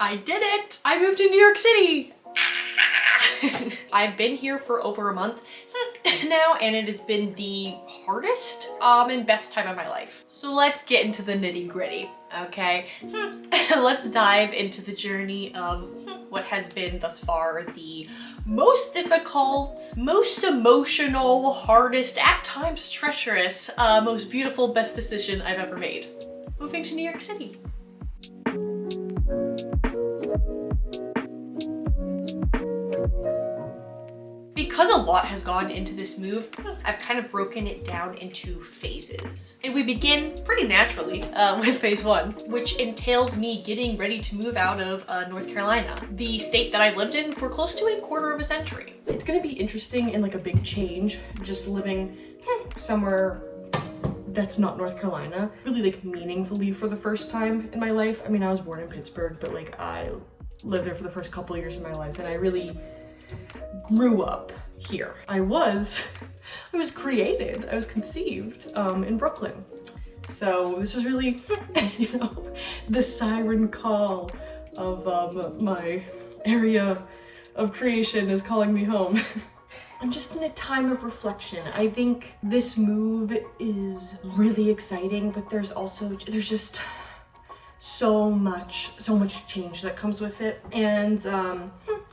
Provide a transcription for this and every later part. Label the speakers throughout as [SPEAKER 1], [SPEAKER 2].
[SPEAKER 1] I did it! I moved to New York City! I've been here for over a month now, and it has been the hardest and best time of my life. So let's get into the nitty-gritty, okay? Let's dive into the journey of what has been thus far the most difficult, most emotional, hardest, at times treacherous, most beautiful, best decision I've ever made. Moving to New York City. Because a lot has gone into this move, I've kind of broken it down into phases. And we begin pretty naturally with phase one, which entails me getting ready to move out of North Carolina, the state that I've lived in for close to a quarter of a century. It's gonna be interesting and like a big change, just living somewhere that's not North Carolina, really like meaningfully for the first time in my life. I mean, I was born in Pittsburgh, but like I lived there for the first couple of years of my life, and I really grew up here. I was created, I was conceived in Brooklyn. So this is really, you know, the siren call of my area of creation is calling me home. I'm just in a time of reflection. I think this move is really exciting, but there's just so much change that comes with it. And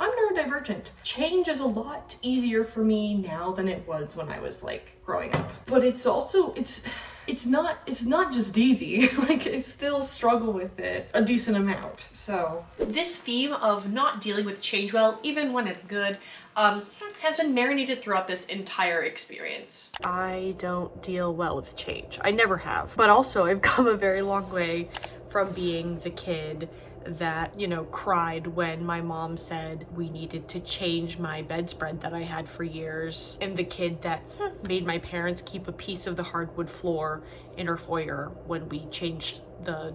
[SPEAKER 1] I'm neurodivergent. Change is a lot easier for me now than it was when I was like growing up. But it's also, it's not just easy. Like I still struggle with it a decent amount. So this theme of not dealing with change well, even when it's good, has been marinated throughout this entire experience. I don't deal well with change. I never have. But also I've come a very long way from being the kid that, you know, cried when my mom said we needed to change my bedspread that I had for years, and the kid that made my parents keep a piece of the hardwood floor in our foyer when they changed the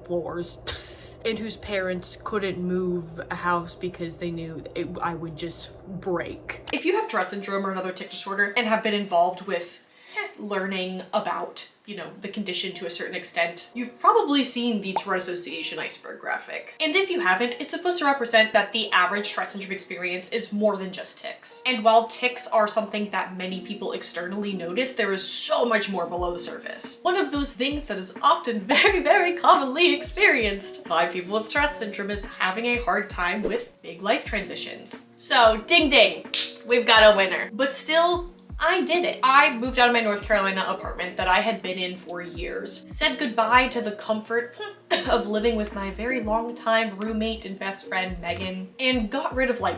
[SPEAKER 1] floors. And whose parents couldn't move a house because they knew I would just break. If you have Tourette Syndrome or another tic disorder and have been involved with learning about, you know, the condition to a certain extent, you've probably seen the Tourette Association iceberg graphic. And if you haven't, it's supposed to represent that the average Tourette syndrome experience is more than just tics. And while tics are something that many people externally notice, there is so much more below the surface. One of those things that is often very, very commonly experienced by people with Tourette syndrome is having a hard time with big life transitions. So ding ding, we've got a winner. But still, I did it. I moved out of my North Carolina apartment that I had been in for years, said goodbye to the comfort of living with my very long time roommate and best friend, Megan, and got rid of like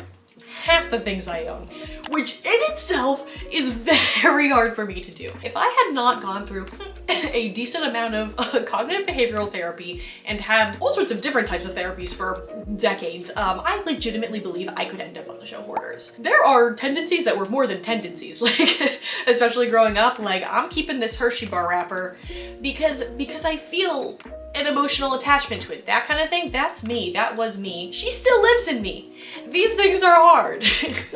[SPEAKER 1] half the things I own, which in itself is very hard for me to do. If I had not gone through a decent amount of cognitive behavioral therapy and had all sorts of different types of therapies for decades, I legitimately believe I could end up on the show Hoarders. There are tendencies that were more than tendencies, like especially growing up, like I'm keeping this Hershey bar wrapper because I feel an emotional attachment to it. That kind of thing, that's me, that was me. She still lives in me. These things are hard.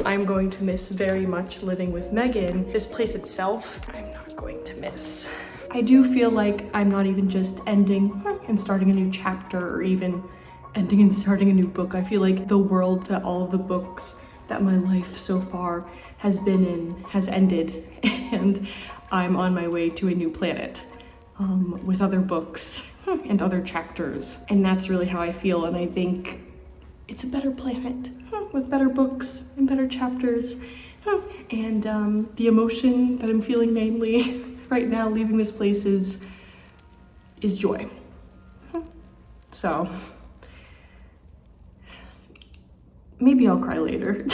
[SPEAKER 1] I'm going to miss very much living with Megan. This place itself, I'm not going to miss. I do feel like I'm not even just ending and starting a new chapter or even ending and starting a new book. I feel like the world that all of the books that my life so far has been in has ended, and I'm on my way to a new planet with other books and other chapters. And that's really how I feel, and I think it's a better planet with better books and better chapters. And the emotion that I'm feeling mainly right now leaving this place is joy. So maybe I'll cry later.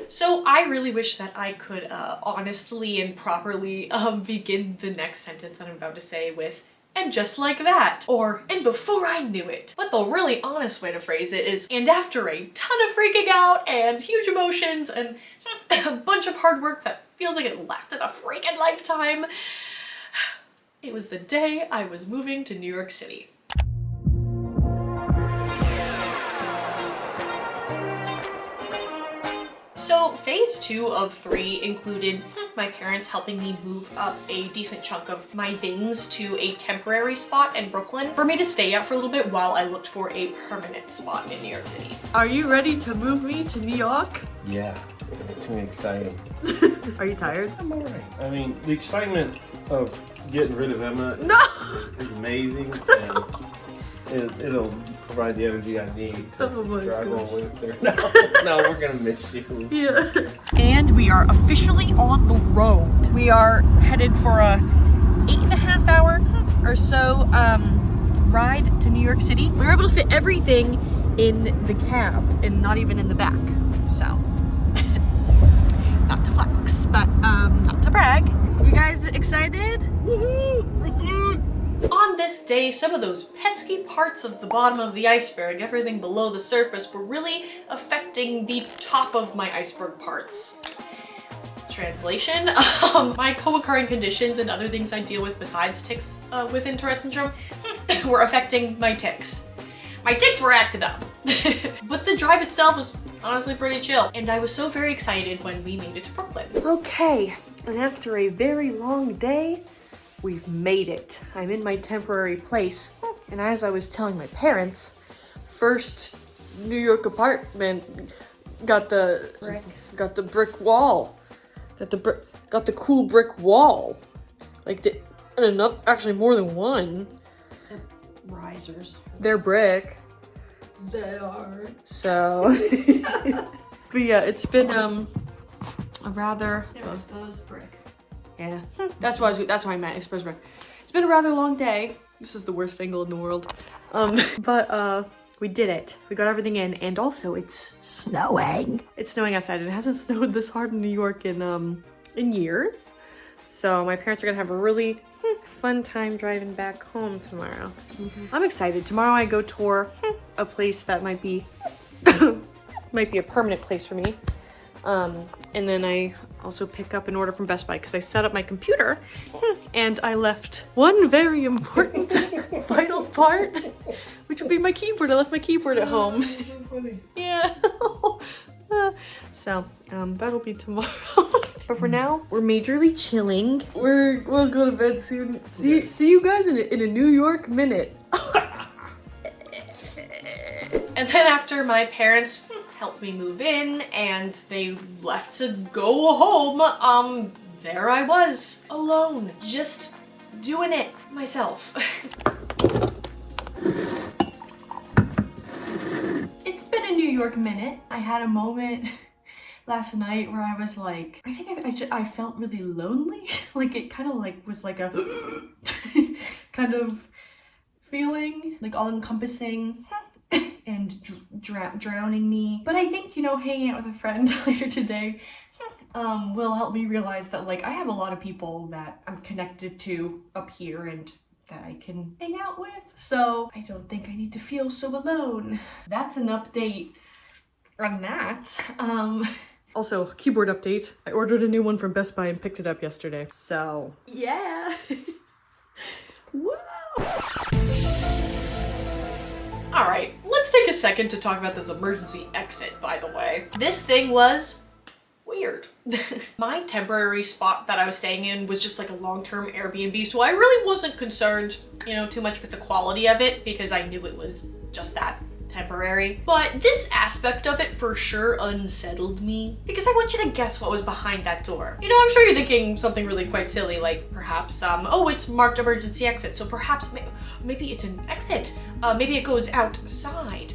[SPEAKER 1] So I really wish that I could honestly and properly begin the next sentence that I'm about to say with, and just like that, or, and before I knew it. But the really honest way to phrase it is, and after a ton of freaking out and huge emotions and a bunch of hard work that feels like it lasted a freaking lifetime, it was the day I was moving to New York City. So phase 2 of 3 included my parents helping me move up a decent chunk of my things to a temporary spot in Brooklyn for me to stay at for a little bit while I looked for a permanent spot in New York City.
[SPEAKER 2] Are you ready to move me to New York?
[SPEAKER 3] Yeah, it's gonna be exciting.
[SPEAKER 2] Are you tired?
[SPEAKER 3] I'm alright. I mean, the excitement of getting rid of Emma is amazing, and it'll provide the energy I need to drive on with her. No, we're gonna miss you.
[SPEAKER 2] Yeah. And we are officially on the road. We are headed for a 8.5 hour or so ride to New York City. We were able to fit everything in the cab and not even in the back. So, not to flex, but not to brag. You guys excited?
[SPEAKER 3] Woohoo! Brooklyn!
[SPEAKER 1] On this day, some of those pesky parts of the bottom of the iceberg, everything below the surface, were really affecting the top of my iceberg parts. Translation, my co-occurring conditions and other things I deal with besides tics within Tourette Syndrome were affecting my tics. My tics were acted up. But the drive itself was honestly pretty chill, and I was so very excited when we made it to Brooklyn.
[SPEAKER 2] Okay, and after a very long day, we've made it. I'm in my temporary place, and as I was telling my parents, first New York apartment got the brick wall. Got the cool brick wall. Like and enough, actually more than one.
[SPEAKER 1] Risers.
[SPEAKER 2] They're brick.
[SPEAKER 1] They are.
[SPEAKER 2] So, but yeah, it's been a rather.
[SPEAKER 1] They're exposed brick.
[SPEAKER 2] Yeah, that's why I meant exposed brick. It's been a rather long day. This is the worst angle in the world. But we did it. We got everything in, and also it's snowing. It's snowing outside, and it hasn't snowed this hard in New York in years. So my parents are gonna have a really fun time driving back home tomorrow. I'm excited. Tomorrow I go tour a place that might be a permanent place for me. And then I also pick up an order from Best Buy because I set up my computer and I left one very important vital part, which would be my keyboard. I left my keyboard at home.
[SPEAKER 3] That's so funny.
[SPEAKER 2] Yeah. So that'll be tomorrow. But for now, we're majorly chilling. We'll go to bed soon. See you guys in a New York minute.
[SPEAKER 1] And then after my parents helped me move in and they left to go home, there I was, alone, just doing it myself. It's been a New York minute. I had a moment last night where I was like, I think I felt really lonely. Like it kind of like was like a kind of feeling, like all encompassing and drowning me. But I think, you know, hanging out with a friend later today will help me realize that like I have a lot of people that I'm connected to up here and that I can hang out with. So I don't think I need to feel so alone. That's an update on that.
[SPEAKER 2] Also, keyboard update. I ordered a new one from Best Buy and picked it up yesterday. So, yeah. Woo!
[SPEAKER 1] All right, let's take a second to talk about this emergency exit, by the way. This thing was weird. My temporary spot that I was staying in was just like a long-term Airbnb, so I really wasn't concerned, you know, too much with the quality of it because I knew it was just that, temporary. But this aspect of it for sure unsettled me because I want you to guess what was behind that door. You know, I'm sure you're thinking something really quite silly, like perhaps, oh, it's marked emergency exit, so perhaps maybe it's an exit. Maybe it goes outside.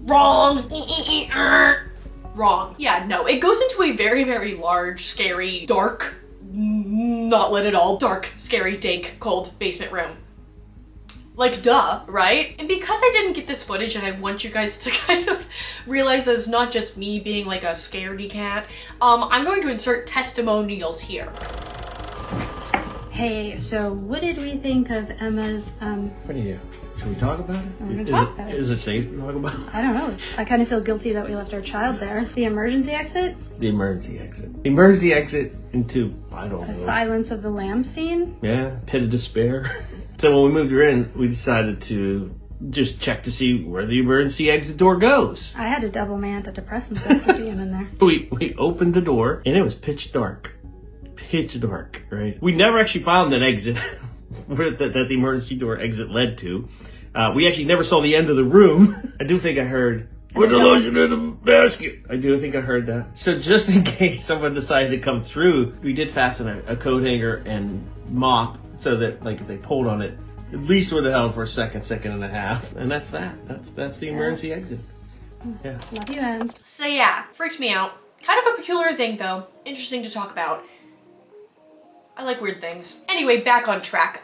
[SPEAKER 1] Wrong. Wrong. Yeah, no, it goes into a very, very large, scary, dark, not lit at all, dark, scary, dank, cold basement room. Like, duh, right? And because I didn't get this footage and I want you guys to kind of realize that it's not just me being like a scaredy cat, I'm going to insert testimonials here.
[SPEAKER 4] Hey, so what did we think of Emma's,
[SPEAKER 3] What do you? Should we talk about it?
[SPEAKER 4] We're gonna talk about it.
[SPEAKER 3] Is it safe to talk about?
[SPEAKER 4] I don't know. I kind of feel guilty that we left our child there. The emergency exit?
[SPEAKER 3] The emergency exit. The emergency exit into, I don't know.
[SPEAKER 4] The Silence of the Lambs scene?
[SPEAKER 3] Yeah, pit of despair. So when we moved her in, we decided to just check to see where the emergency exit door goes.
[SPEAKER 4] I had to double my antidepressants after being in there.
[SPEAKER 3] We opened the door and it was pitch dark. pitch dark, right? We never actually found an exit that the emergency door exit led to. We actually never saw the end of the room. I do think I heard, put the lotion in the basket. I do think I heard that. So just in case someone decided to come through, we did fasten a coat hanger and mop so that, like, if they pulled on it, at least would have held for a second and a half. And that's that. That's the emergency exit. Yeah.
[SPEAKER 4] Love you, Em.
[SPEAKER 1] So yeah, freaks me out. Kind of a peculiar thing though. Interesting to talk about. I like weird things. Anyway, back on track.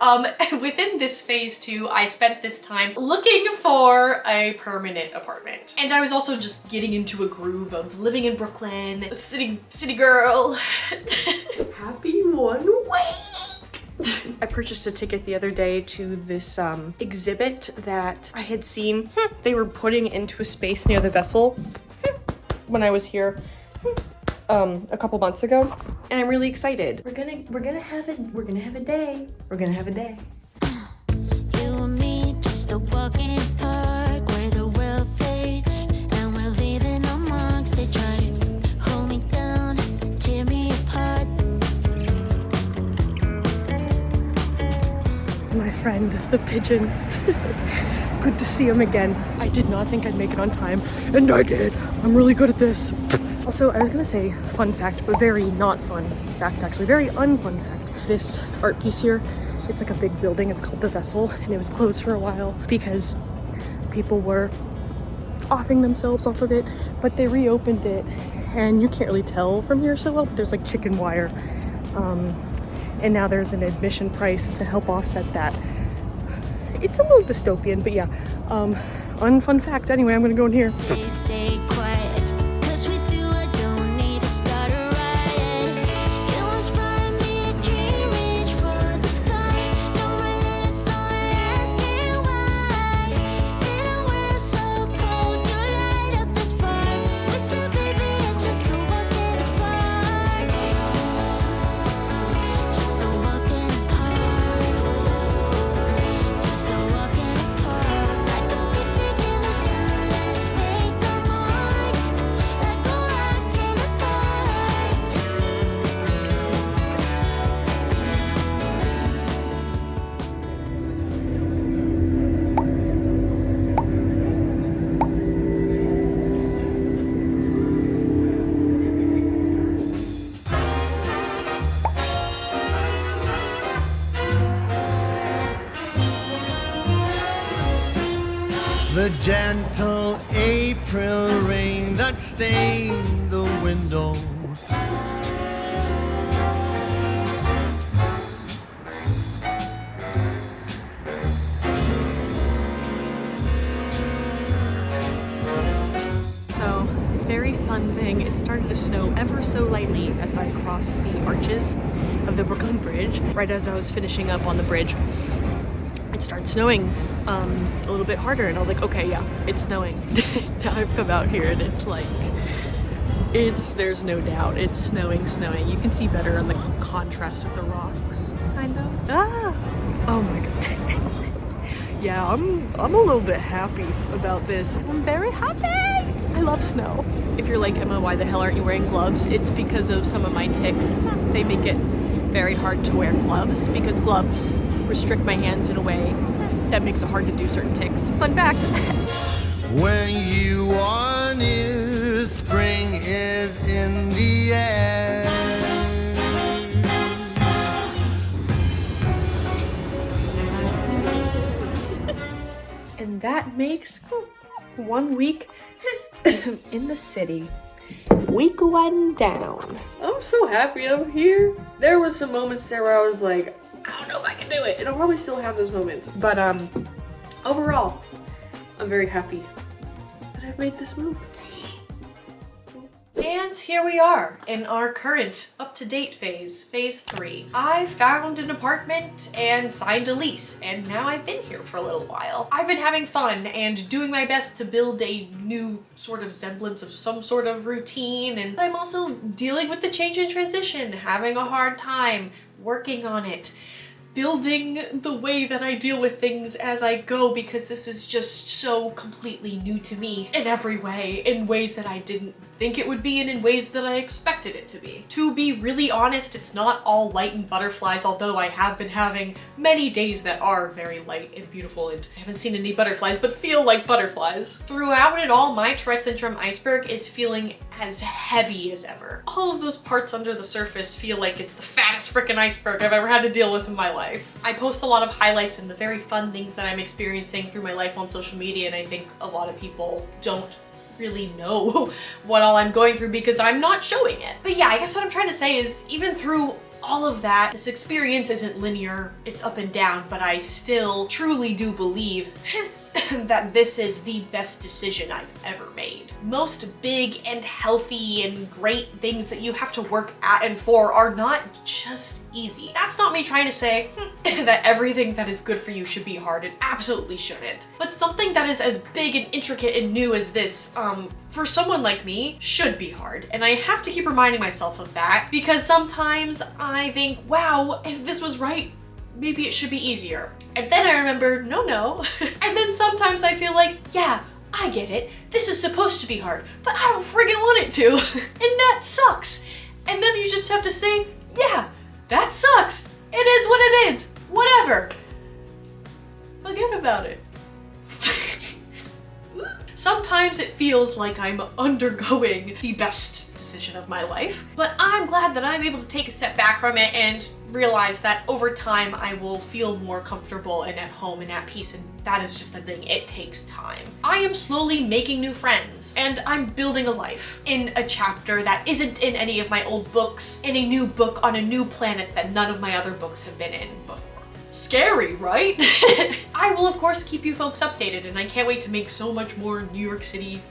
[SPEAKER 1] Within this phase 2, I spent this time looking for a permanent apartment. And I was also just getting into a groove of living in Brooklyn, city girl.
[SPEAKER 2] Happy 1 week! I purchased a ticket the other day to this exhibit that I had seen they were putting into a space near the vessel when I was here a couple months ago, and I'm really excited. We're gonna have a day. We're gonna have a day.
[SPEAKER 5] You and me, just a walk in the park where the world fades, and we're leaving our marks. They try to hold me down, tear me apart.
[SPEAKER 2] My friend, the pigeon. Good to see him again. I did not think I'd make it on time, and I did. I'm really good at this. Also, I was gonna say fun fact, but very not fun fact actually, very unfun fact. This art piece here, it's like a big building, it's called The Vessel, and it was closed for a while because people were offing themselves off of it, but they reopened it, and you can't really tell from here so well, but there's like chicken wire. And now there's an admission price to help offset that. It's a little dystopian, but yeah, unfun fact. Anyway, I'm gonna go in here.
[SPEAKER 5] They stay quiet, 'cause with you I don't need to start a riot. You inspire me to dream, reach for the sky. No limits, no asking why. Didn't wear so cold, you light up the spark. With you, baby, it's just a walk in the park. Just a walk in the park. Just a walk in the park. Like a picnic in the sun, let's make a mark. Like a rock in the park.
[SPEAKER 6] The gentle April rain that stained the window.
[SPEAKER 2] So, very fun thing. It started to snow ever so lightly as I crossed the arches of the Brooklyn Bridge. Right as I was finishing up on the bridge, it started snowing a little bit harder, and I was like, okay, yeah, it's snowing. Now I've come out here and it's like, there's no doubt, it's snowing. You can see better on the contrast of the rocks, kind of. Oh my god. Yeah, I'm a little bit happy about this. I'm very happy. I love snow. If you're like, Emma, why the hell aren't you wearing gloves? It's because of some of my tics. They make it very hard to wear gloves because gloves restrict my hands in a way that makes it hard to do certain tics. Fun fact.
[SPEAKER 6] When you are near, spring is in the air.
[SPEAKER 2] And that makes 1 week in the city. Week 1 down. I'm so happy I'm here. There was some moments there where I was like, I don't know if I can do it. And I'll probably still have those moments. But overall, I'm very happy that I've made this move.
[SPEAKER 1] And here we are in our current up-to-date phase, phase 3. I found an apartment and signed a lease, and now I've been here for a little while. I've been having fun and doing my best to build a new sort of semblance of some sort of routine, and I'm also dealing with the change and transition, having a hard time, working on it. building the way that I deal with things as I go, because this is just so completely new to me in every way, in ways that I didn't think it would be and in ways that I expected it to be. To be really honest, it's not all light and butterflies, although I have been having many days that are very light and beautiful, and I haven't seen any butterflies but feel like butterflies. Throughout it all, my Tourette Syndrome iceberg is feeling as heavy as ever. All of those parts under the surface feel like it's the fattest frickin' iceberg I've ever had to deal with in my life. I post a lot of highlights and the very fun things that I'm experiencing through my life on social media, and I think a lot of people don't really know what all I'm going through because I'm not showing it. But yeah, I guess what I'm trying to say is, even through all of that, this experience isn't linear, it's up and down, but I still truly do believe that this is the best decision I've ever made. Most big and healthy and great things that you have to work at and for are not just easy. That's not me trying to say that everything that is good for you should be hard. It absolutely shouldn't. But something that is as big and intricate and new as this, for someone like me, should be hard. And I have to keep reminding myself of that, because sometimes I think, wow, if this was right, maybe it should be easier. And then I remember, no. And then sometimes I feel like, yeah, I get it. This is supposed to be hard, but I don't friggin' want it to. And that sucks. And then you just have to say, yeah, that sucks. It is what it is. Whatever. Forget about it. Sometimes it feels like I'm undergoing the best decision of my life, but I'm glad that I'm able to take a step back from it and realize that over time I will feel more comfortable and at home and at peace, and that is just the thing, it takes time. I am slowly making new friends, and I'm building a life in a chapter that isn't in any of my old books, in a new book on a new planet that none of my other books have been in before. Scary, right? I will of course keep you folks updated, and I can't wait to make so much more New York City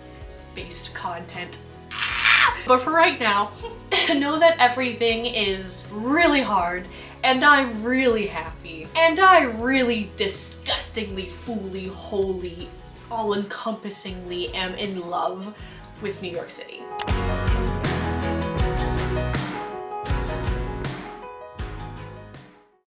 [SPEAKER 1] based content. But for right now, know that everything is really hard, and I'm really happy, and I really disgustingly, fully, wholly, all-encompassingly am in love with New York City.